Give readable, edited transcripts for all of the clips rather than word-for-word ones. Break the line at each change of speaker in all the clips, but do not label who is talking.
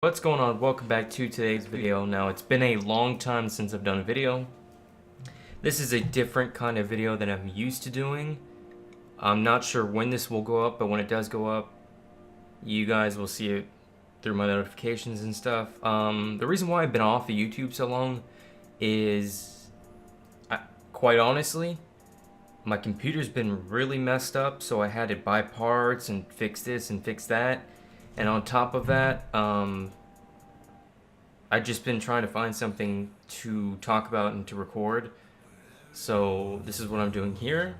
What's going on? Welcome back to today's video. Now, it's been a long time since I've done a video. This is a different kind of video than I'm used to doing. I'm not sure when this will go up, but when it does go up, you guys will see it through my notifications and stuff. The reason why I've been off of YouTube so long is, quite honestly, my computer's been really messed up, so I had to buy parts and fix this and fix that. And on top of that, I've just been trying to find something to talk about and to record. So this is what I'm doing here.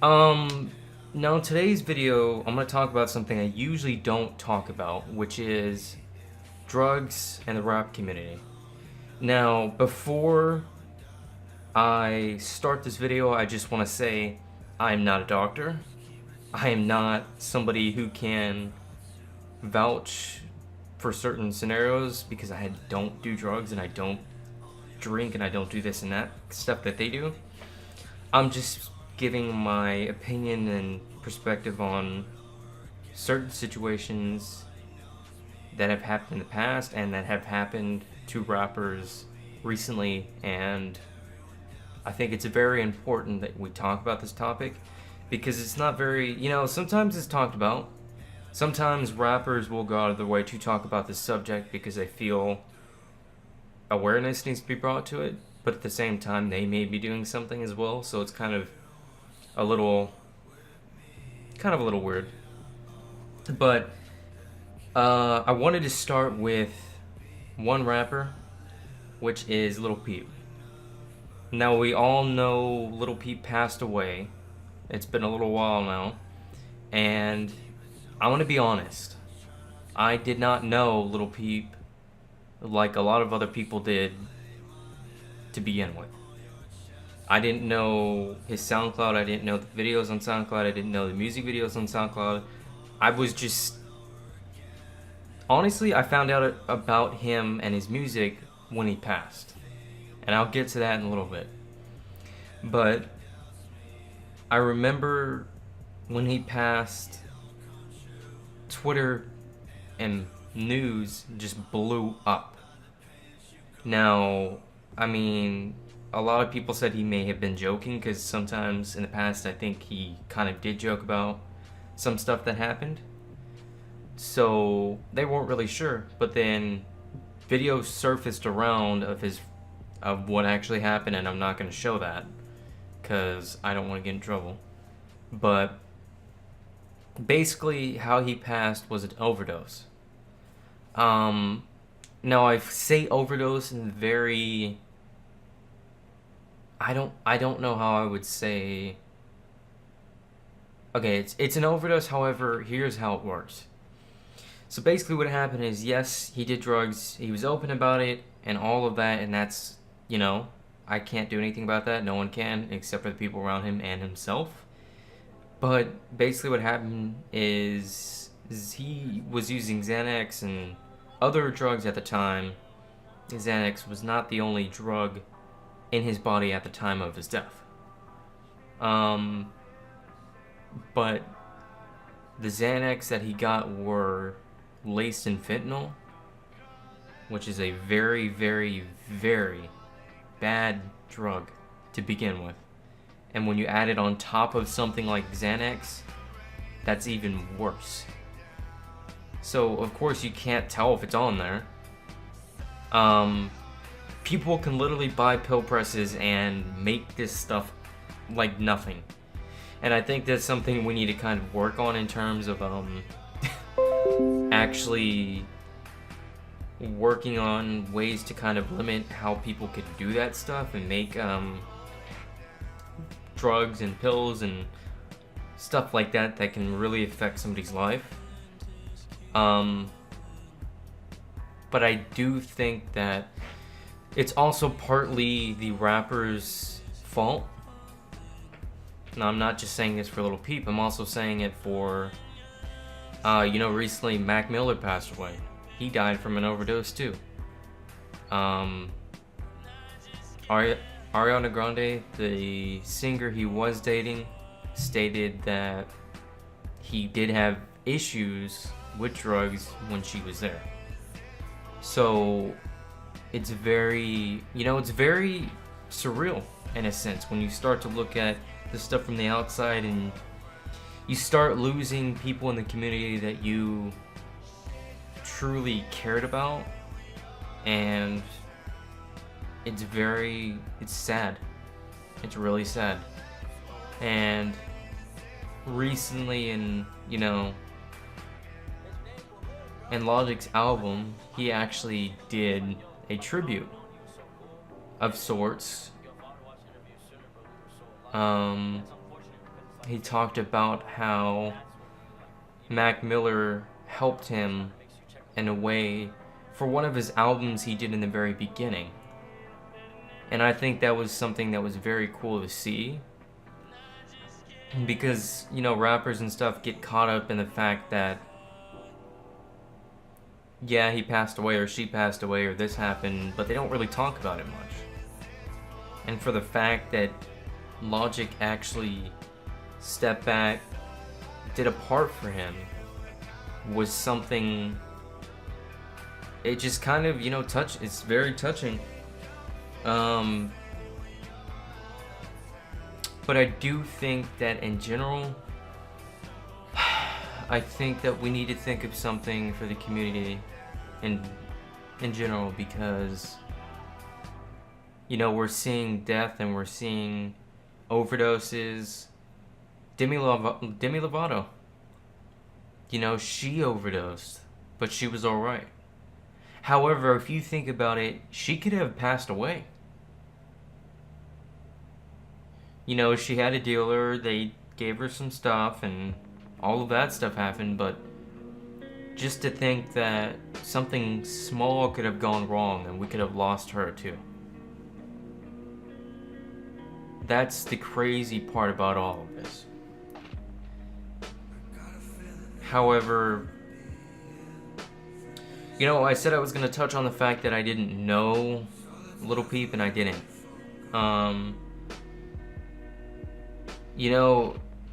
Now today's video, I'm going to talk about something I usually don't talk about, which is drugs and the rap community. Now, before I start this video, I just want to say I'm not a doctor. I am not somebody who can vouch for certain scenarios because I don't do drugs and I don't drink and I don't do this and that stuff that they do. I'm just giving my opinion and perspective on certain situations that have happened in the past and that have happened to rappers recently, and I think it's very important that we talk about this topic because it's not very, sometimes it's talked about. Sometimes rappers will go out of their way to talk about this subject because they feel awareness needs to be brought to it, but at the same time they may be doing something as well, so it's kind of a little weird. But I wanted to start with one rapper, which is Lil Peep. Now, we all know Lil Peep passed away. It's been a little while now, and I want to be honest. I did not know Lil Peep like a lot of other people did to begin with. I didn't know his SoundCloud. I didn't know the videos on SoundCloud. I didn't know the music videos on SoundCloud. I was just... Honestly, I found out about him and his music when he passed. And I'll get to that in a little bit. But I remember when he passed, Twitter and news just blew up. Now, I mean, a lot of people said he may have been joking because sometimes in the past I think he kind of did joke about some stuff that happened. So they weren't really sure, but then videos surfaced around of what actually happened, and I'm not going to show that because I don't want to get in trouble. But basically, how he passed was an overdose. Now I say overdose in very... I don't know how I would say... Okay, it's an overdose, however, here's how it works. So basically what happened is, yes, he did drugs, he was open about it, and all of that, and that's, I can't do anything about that, no one can, except for the people around him and himself. But basically what happened is he was using Xanax and other drugs at the time. Xanax was not the only drug in his body at the time of his death. But the Xanax that he got were laced in fentanyl, which is a very, very, very bad drug to begin with. And when you add it on top of something like Xanax, that's even worse. So, of course, you can't tell if it's on there. People can literally buy pill presses and make this stuff like nothing. And I think that's something we need to kind of work on in terms of actually working on ways to kind of limit how people could do that stuff and make drugs and pills and stuff like that that can really affect somebody's life. But I do think that it's also partly the rapper's fault. Now, I'm not just saying this for Lil Peep, I'm also saying it for, recently Mac Miller passed away. He died from an overdose too. Ariana Grande, the singer he was dating, stated that he did have issues with drugs when she was there. So it's very, it's very surreal in a sense when you start to look at the stuff from the outside, and you start losing people in the community that you truly cared about, and it's sad. It's really sad. And recently in Logic's album, he actually did a tribute of sorts. He talked about how Mac Miller helped him in a way for one of his albums he did in the very beginning. And I think that was something that was very cool to see. Because, rappers and stuff get caught up in the fact that, yeah, he passed away or she passed away or this happened, but they don't really talk about it much. And for the fact that Logic actually stepped back, did a part for him, was something, it just kind of, it's very touching. But I do think that in general, I think that we need to think of something for the community in general, because we're seeing death and we're seeing overdoses. Demi Lovato, she overdosed, but she was alright. However, if you think about it, she could have passed away. She had a dealer, they gave her some stuff, and all of that stuff happened, but just to think that something small could have gone wrong and we could have lost her too. That's the crazy part about all of this. However, I said I was going to touch on the fact that I didn't know Lil Peep, and I didn't.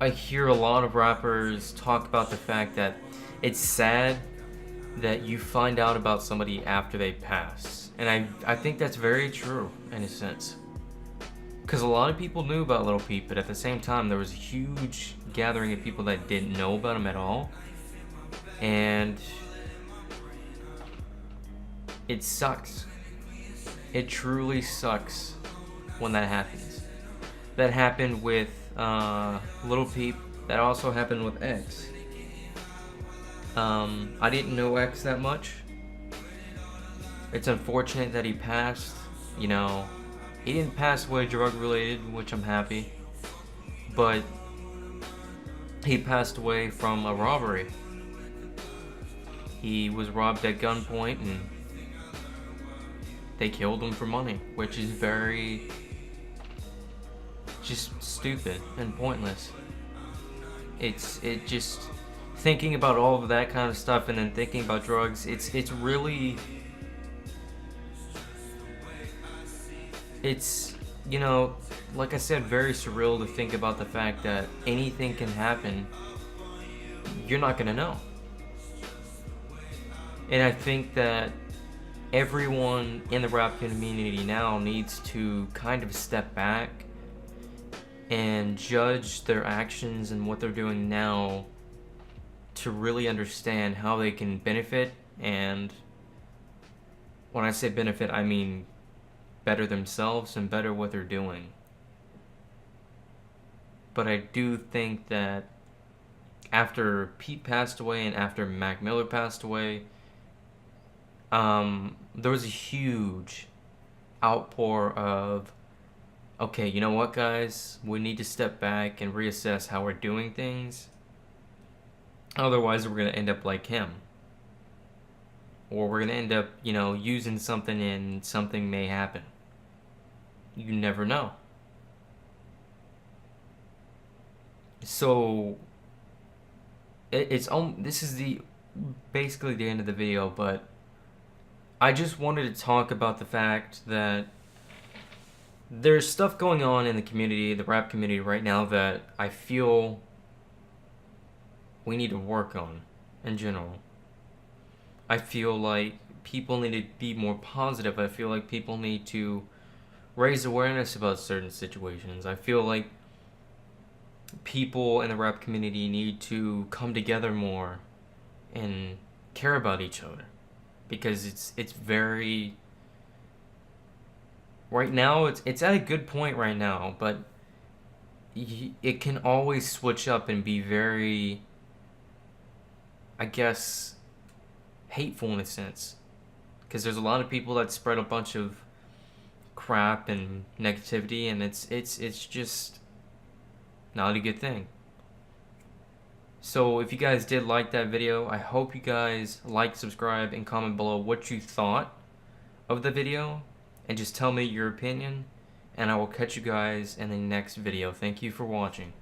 I hear a lot of rappers talk about the fact that it's sad that you find out about somebody after they pass. And I think that's very true in a sense. Because a lot of people knew about Lil Peep, but at the same time, there was a huge gathering of people that didn't know about him at all. And it sucks. It truly sucks when that happens. That happened with Lil Peep. That also happened with X. I didn't know X that much. It's unfortunate that he passed. He didn't pass away drug related, which I'm happy. But he passed away from a robbery. He was robbed at gunpoint and they killed him for money, which is very just stupid and pointless. It just thinking about all of that kind of stuff and then thinking about drugs, it's really, it's, like I said, very surreal to think about the fact that anything can happen. You're not gonna know. And I think that everyone in the rap community now needs to kind of step back and judge their actions and what they're doing now to really understand how they can benefit. And when I say benefit, I mean better themselves and better what they're doing. But I do think that after Pete passed away and after Mac Miller passed away, there was a huge outpour of, okay, you know what, guys? We need to step back and reassess how we're doing things. Otherwise, we're going to end up like him. Or we're going to end up, using something and something may happen. You never know. So, this is basically the end of the video, but I just wanted to talk about the fact that there's stuff going on in the community, the rap community right now, that I feel we need to work on in general. I feel like people need to be more positive. I feel like people need to raise awareness about certain situations. I feel like people in the rap community need to come together more and care about each other, because it's very, right now it's at a good point right now, but it can always switch up and be very, I guess, hateful in a sense, because there's a lot of people that spread a bunch of crap and negativity, and it's just not a good thing. So if you guys did like that video, I hope you guys like, subscribe, and comment below what you thought of the video, and just tell me your opinion, and I will catch you guys in the next video. Thank you for watching.